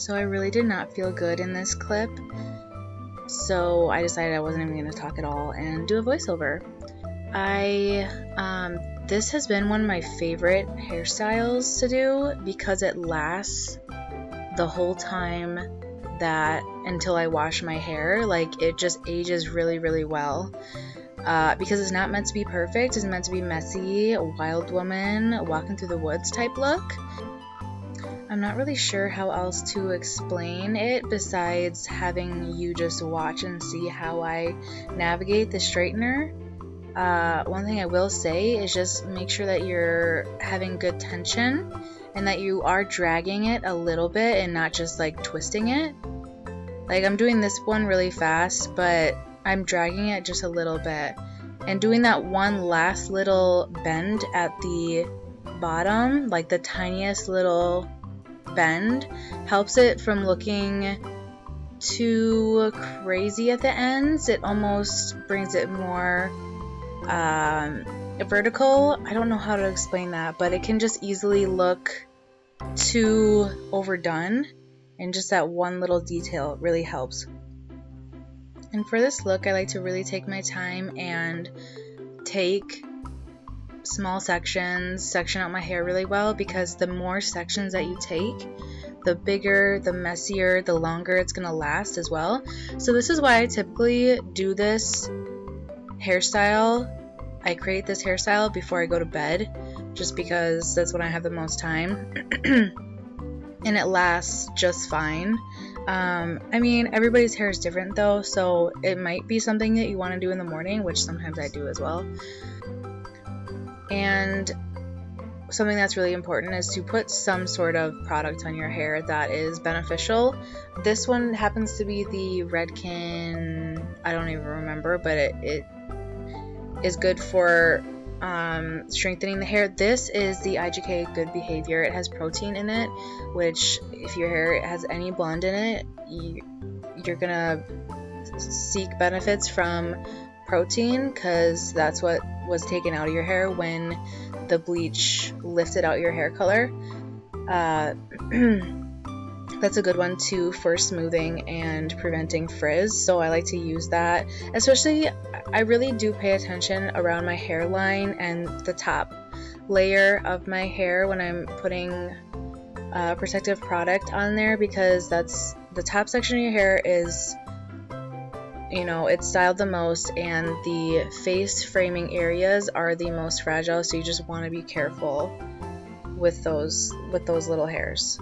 So I really did not feel good in this clip. So I decided I wasn't even going to talk at all and do a voiceover. This has been one of my favorite hairstyles to do because it lasts the whole time that until I wash my hair. Like, it just ages really, really well. Because it's not meant to be perfect. It's meant to be messy, a wild woman walking through the woods type look. I'm not really sure how else to explain it besides having you just watch and see how I navigate the straightener. One thing I will say is just make sure that you're having good tension and that you are dragging it a little bit and not just like twisting it. Like, I'm doing this one really fast, but I'm dragging it just a little bit and doing that one last little bend at the bottom, like the tiniest little bend, helps it from looking too crazy at the ends. It almost brings it more vertical. I don't know how to explain that, but it can just easily look too overdone, and just that one little detail really helps. And for this look, I like to really take my time and take small sections, section out my hair really well, because the more sections that you take, the bigger, the messier, the longer it's going to last as well. So this is why I typically do this hairstyle. I create this hairstyle before I go to bed, just because that's when I have the most time. And it lasts just fine. I mean, everybody's hair is different though, so it might be something that you want to do in the morning, which sometimes I do as well. And something that's really important is to put some sort of product on your hair that is beneficial. This one happens to be the Redken, I don't even remember, but it is good for strengthening the hair. This is the IGK Good Behavior. It has protein in it, which if your hair has any blonde in it, you're gonna seek benefits from protein, because that's what was taken out of your hair when the bleach lifted out your hair color. That's a good one too for smoothing and preventing frizz, so I like to use that. Especially, I really do pay attention around my hairline and the top layer of my hair when I'm putting protective product on there, because that's the top section of your hair is, you know, it's styled the most, and the face framing areas are the most fragile, so you just want to be careful with those little hairs.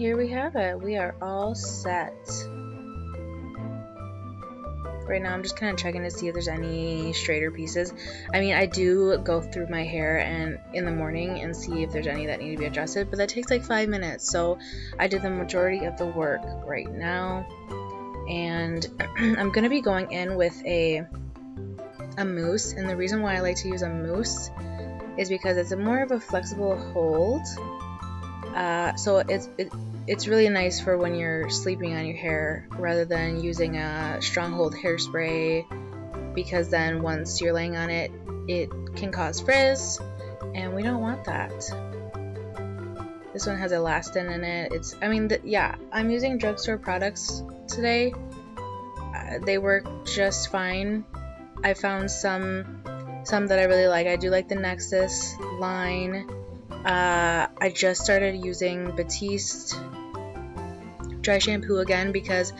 here we have it. We are all set. Right now I'm just kind of checking to see if there's any straighter pieces. I mean, I do go through my hair and in the morning and see if there's any that need to be adjusted, but that takes like 5 minutes. So I did the majority of the work right now. And I'm going to be going in with a mousse, and the reason why I like to use a mousse is because it's a more of a flexible hold. So it's really nice for when you're sleeping on your hair rather than using a strong hold hairspray, because then once you're laying on it, it can cause frizz, and we don't want that. This one has elastin in it. Yeah, I'm using drugstore products today. They work just fine. I found some that I really like. I do like the Nexus line. I just started using Batiste dry shampoo again because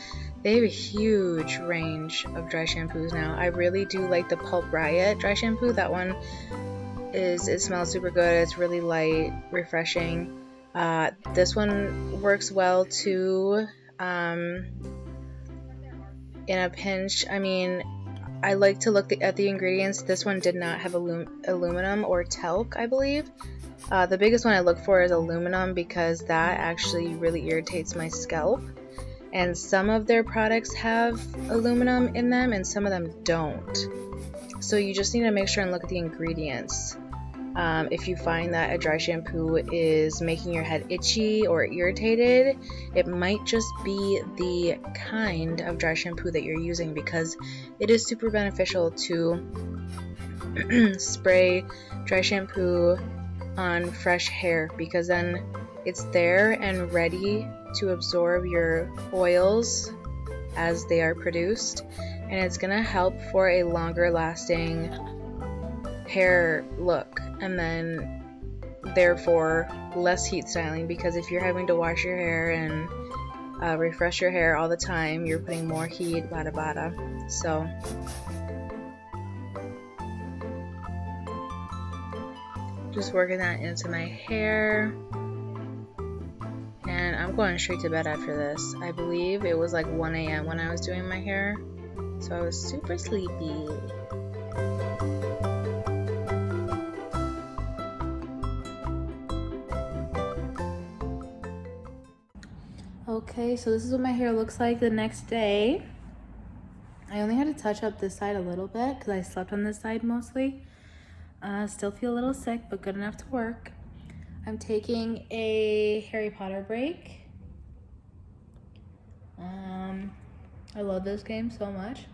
they have a huge range of dry shampoos now. I really do like the Pulp Riot dry shampoo. That one it smells super good. It's really light, refreshing. This one works well too. In a pinch, I mean, I like to look at the ingredients. This one did not have aluminum or talc, I believe. The biggest one I look for is aluminum because that actually really irritates my scalp. And some of their products have aluminum in them and some of them don't. So you just need to make sure and look at the ingredients. If you find that a dry shampoo is making your head itchy or irritated, it might just be the kind of dry shampoo that you're using, because it is super beneficial to spray dry shampoo on fresh hair, because then it's there and ready to absorb your oils as they are produced, and it's gonna help for a longer lasting hair look, and then therefore less heat styling, because if you're having to wash your hair and refresh your hair all the time, you're putting more heat, bada bada. So just working that into my hair, and I'm going straight to bed after this. I believe it was like 1 a.m. when I was doing my hair, so I was super sleepy. Okay, so this is what my hair looks like the next day. I only had to touch up this side a little bit because I slept on this side mostly. Still feel a little sick, but good enough to work. I'm taking a Harry Potter break. I love this game so much.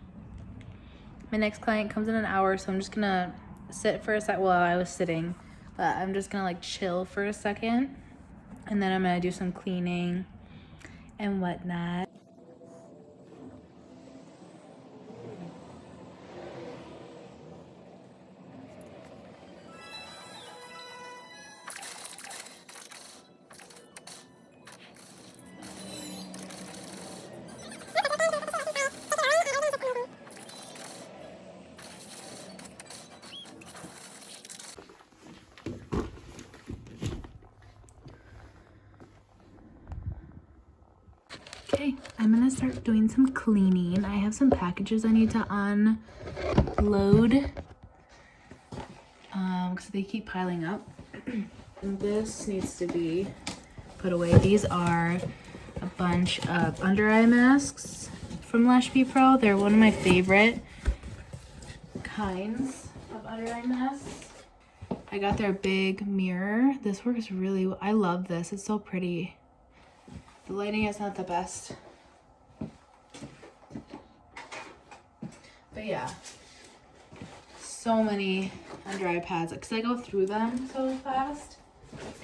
My next client comes in an hour, so I'm just gonna sit for a sec. Well, I was sitting, but I'm just gonna like chill for a second, and then I'm gonna do some cleaning and whatnot. Okay, I'm gonna start doing some cleaning. I have some packages I need to unload because they keep piling up. This needs to be put away. These are a bunch of under eye masks from Lash Pro. They're one of my favorite kinds of under eye masks. I got their big mirror. This works really well. I love this. It's so pretty. The lighting is not the best. But yeah, so many under eye pads because I go through them so fast.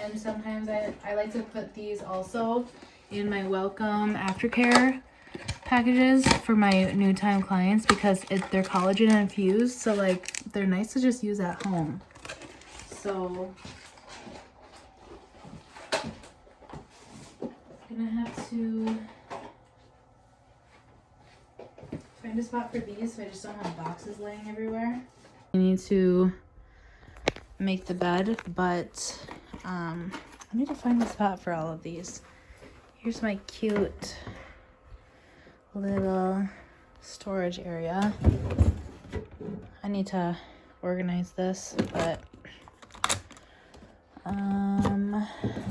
And sometimes I like to put these also in my welcome aftercare packages for my new time clients because they're collagen infused. So like they're nice to just use at home. So gonna have to find a spot for these so I just don't have boxes laying everywhere. I need to make the bed, but I need to find a spot for all of these. Here's my cute little storage area. I need to organize this, but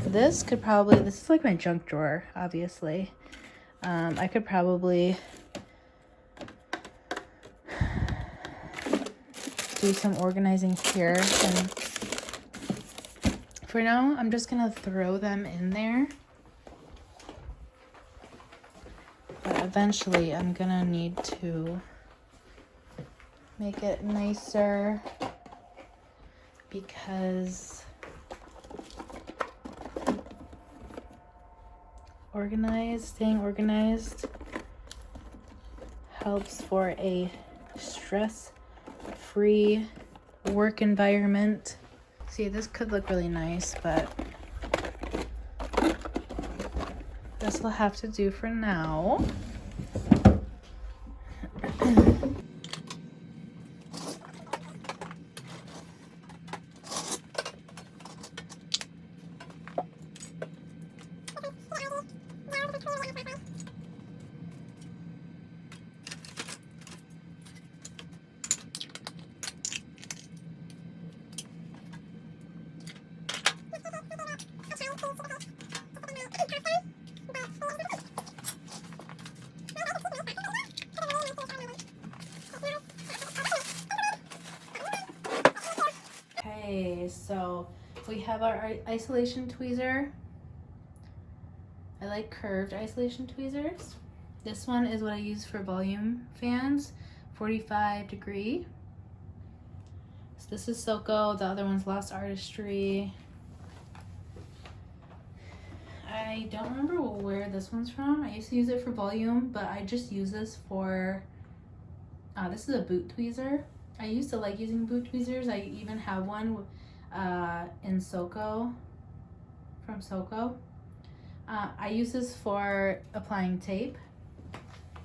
this is like my junk drawer, obviously. I could probably do some organizing here, and for now I'm just gonna throw them in there, but eventually I'm gonna need to make it nicer because staying organized helps for a stress-free work environment. See, this could look really nice, but this will have to do for now. Okay, so we have our isolation tweezer. I like curved isolation tweezers. This one is what I use for volume fans, 45 degree. So this is Silco, the other one's Lost Artistry. I don't remember where this one's from. I used to use it for volume, but I just use this for, this is a boot tweezer. I used to like using boot tweezers. I even have one in Silco, from Silco. I use this for applying tape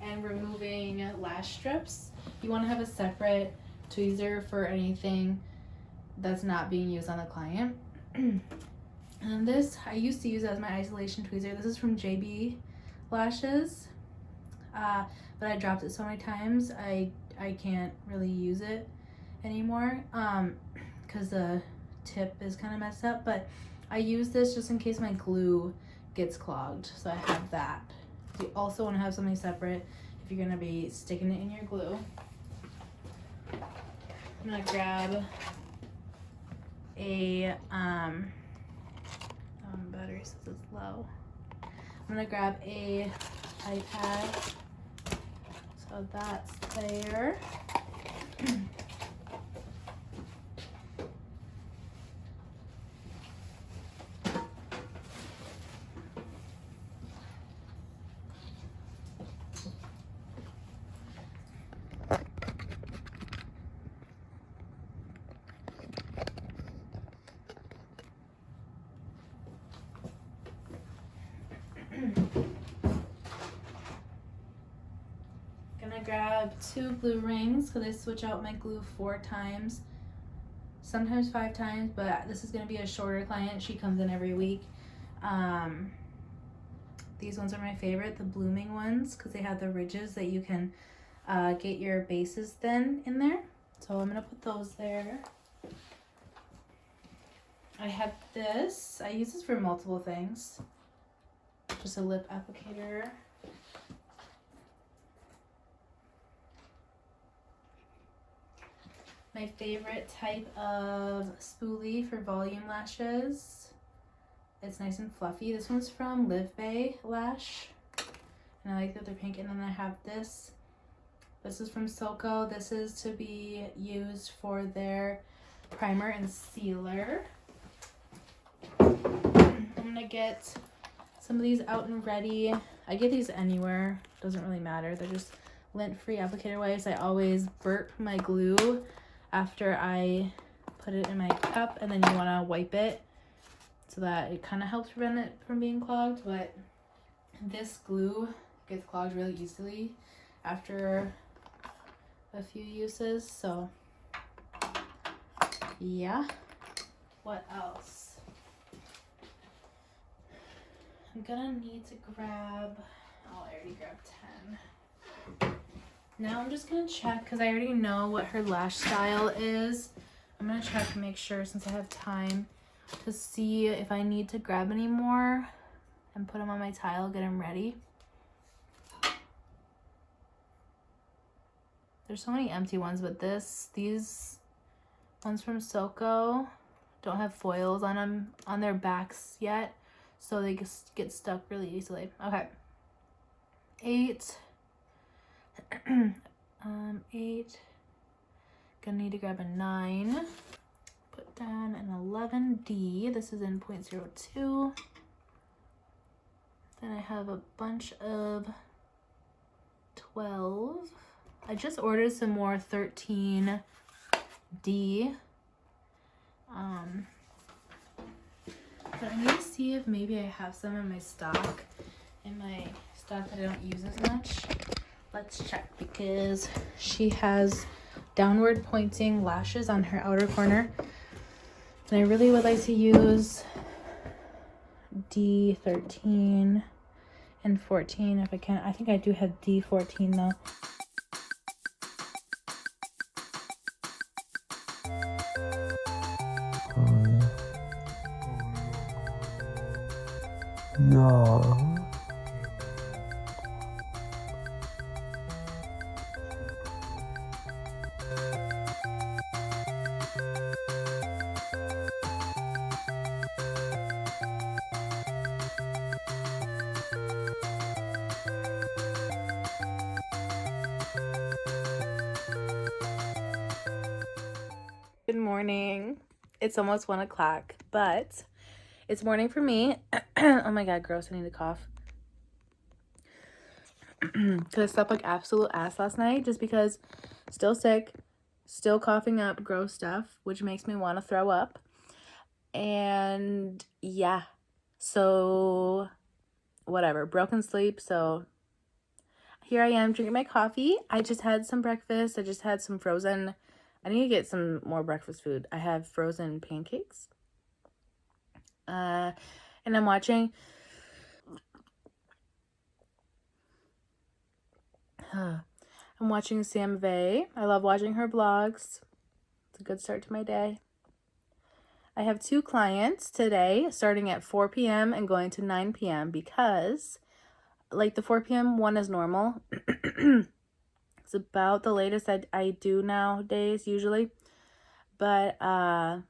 and removing lash strips. You want to have a separate tweezer for anything that's not being used on the client. And this, I used to use as my isolation tweezer. This is from JB Lashes, but I dropped it so many times I can't really use it anymore because the tip is kind of messed up. But I use this just in case my glue gets clogged, so I have that. You also want to have something separate if you're going to be sticking it in your glue. I'm going to grab a battery says it's low. I'm gonna grab a iPad, so that's there. Gonna grab 2 glue rings because I switch out my glue 4 times, sometimes 5 times, but this is gonna be a shorter client. She comes in every week. These ones are my favorite, the blooming ones, because they have the ridges that you can get your bases thin in there. So I'm gonna put those there. I have this. I use this for multiple things. Just a lip applicator. My favorite type of spoolie for volume lashes. It's nice and fluffy. This one's from Lash, and I like that they're pink. And then I have this. This is from Silco. This is to be used for their primer and sealer. I'm gonna get some of these out and ready. I get these anywhere, doesn't really matter. They're just lint-free applicator wipes. I always burp my glue after I put it in my cup, and then you want to wipe it so that it kind of helps prevent it from being clogged. But this glue gets clogged really easily after a few uses. So yeah. What else? I'm gonna need to grab, oh, I already grabbed 10. Now I'm just gonna check, because I already know what her lash style is. I'm gonna check and make sure, since I have time, to see if I need to grab any more and put them on my tile, get them ready. There's so many empty ones, but these ones from Soko don't have foils on them, on their backs yet, so they just get stuck really easily. Okay. 8. 8. Gonna need to grab a 9. Put down an 11D. This is in 0.02. Then I have a bunch of 12. I just ordered some more 13D. But I need to see if maybe I have some in my stock. That I don't use as much. Let's check, because she has downward pointing lashes on her outer corner. And I really would like to use D13 and 14 if I can. I think I do have D14 though. Yeah. Good morning. It's almost 1 o'clock, but it's morning for me. Oh my god, gross. I need to cough. Because I slept like absolute ass last night just because still sick, still coughing up gross stuff, which makes me want to throw up. And yeah, so whatever, broken sleep. So here I am drinking my coffee. I just had some breakfast. I just had some frozen, I need to get some more breakfast food. I have frozen pancakes. And I'm watching Sam Vey. I love watching her vlogs. It's a good start to my day. I have 2 clients today, starting at 4 p.m. and going to 9 p.m. because, like, the 4 p.m. one is normal. It's about the latest I do nowadays, usually. But I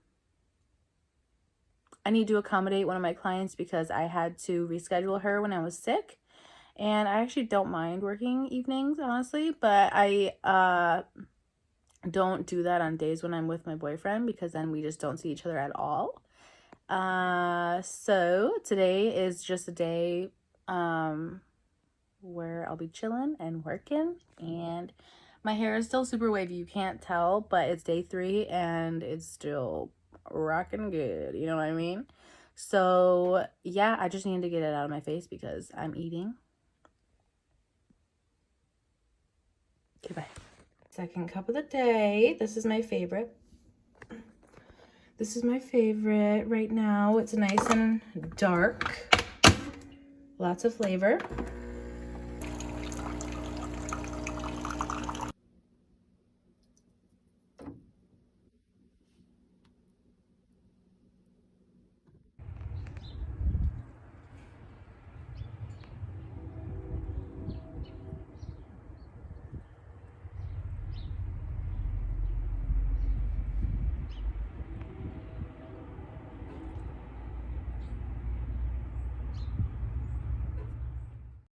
need to accommodate one of my clients because I had to reschedule her when I was sick. And I actually don't mind working evenings, honestly. But I don't do that on days when I'm with my boyfriend, because then we just don't see each other at all. So today is just a day where I'll be chilling and working, and my hair is still super wavy. You can't tell, but it's day 3 and it's still rocking good, you know what I mean? So yeah, I just need to get it out of my face because I'm eating. Okay, bye. Second cup of the day. This is my favorite. This is my favorite right now. It's nice and dark. Lots of flavor.